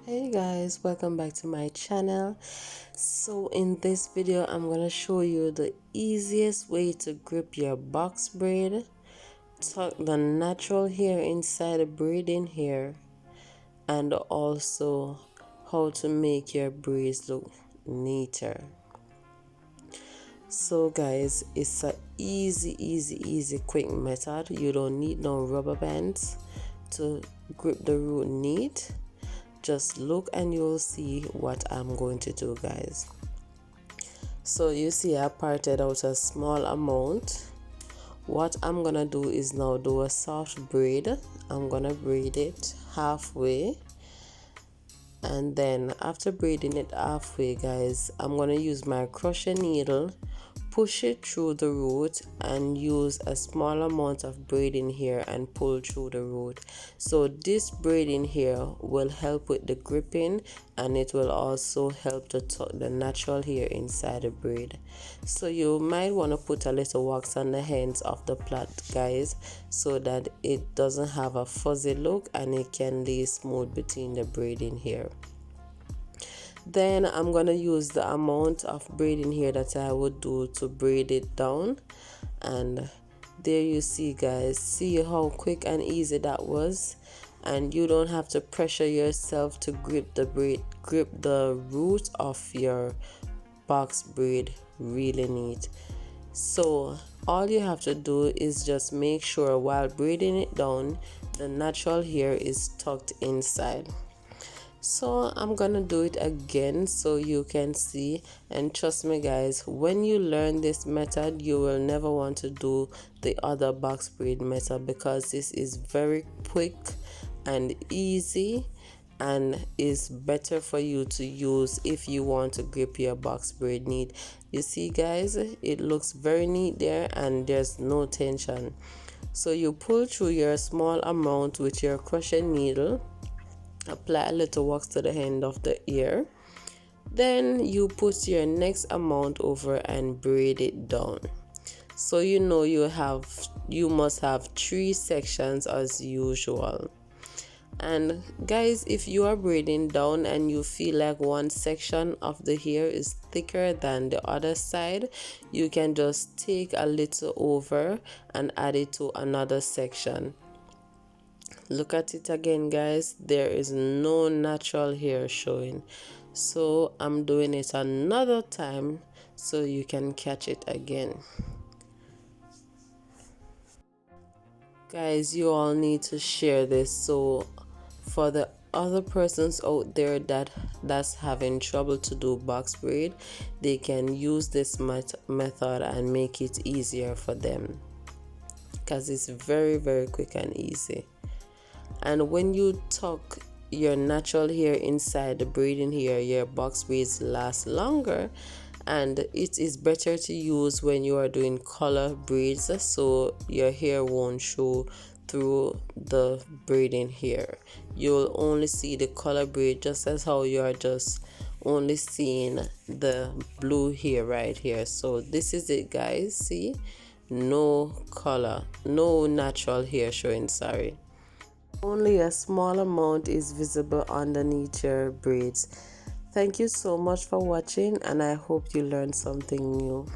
Hey guys, welcome back to my channel. So in this video I'm gonna show you the easiest way to grip your box braid, tuck the natural hair inside the braiding hair, and also how to make your braids look neater. So guys, it's a easy quick method. You don't need no rubber bands to grip the root neat. Just look and you'll see what I'm going to do, guys. So you see I parted out a small amount. What I'm gonna do is now do a soft braid. I'm gonna braid it halfway, and then after braiding it halfway, guys, I'm gonna use my crochet needle, push it through the root, and use a small amount of braiding here and pull through the root. So this braiding here will help with the gripping, and it will also help to tuck the natural hair inside the braid. So you might want to put a little wax on the ends of the plait, guys, so that it doesn't have a fuzzy look and it can lay smooth between the braiding here. Then I'm gonna use the amount of braiding here that I would do to braid it down, and there you see, guys, see how quick and easy that was, and you don't have to pressure yourself to grip the root of your box braid really neat. So all you have to do is just make sure while braiding it down the natural hair is tucked inside. So I'm gonna do it again so you can see, and trust me guys, when you learn this method you will never want to do the other box braid method, because this is very quick and easy and is better for you to use if you want to grip your box braid neat. You see guys, it looks very neat there and there's no tension. So you pull through your small amount with your crochet needle, apply a little wax to the end of the ear, then you put your next amount over and braid it down. So you know you must have 3 sections as usual. And guys, if you are braiding down and you feel like one section of the hair is thicker than the other side, you can just take a little over and add it to another section. Look at it again, guys, there is no natural hair showing, so I'm doing it another time so you can catch it again. Guys, you all need to share this so for the other persons out there that's having trouble to do box braid, they can use this method and make it easier for them, because it's very quick and easy. And when you tuck your natural hair inside the braiding hair, your box braids last longer, and it is better to use when you are doing color braids so your hair won't show through the braiding hair. You'll only see the color braid, just as how you are just only seeing the blue hair right here. So this is it, guys. See, no color, no natural hair showing, sorry. Only a small amount is visible underneath your braids. Thank you so much for watching, and I hope you learned something new.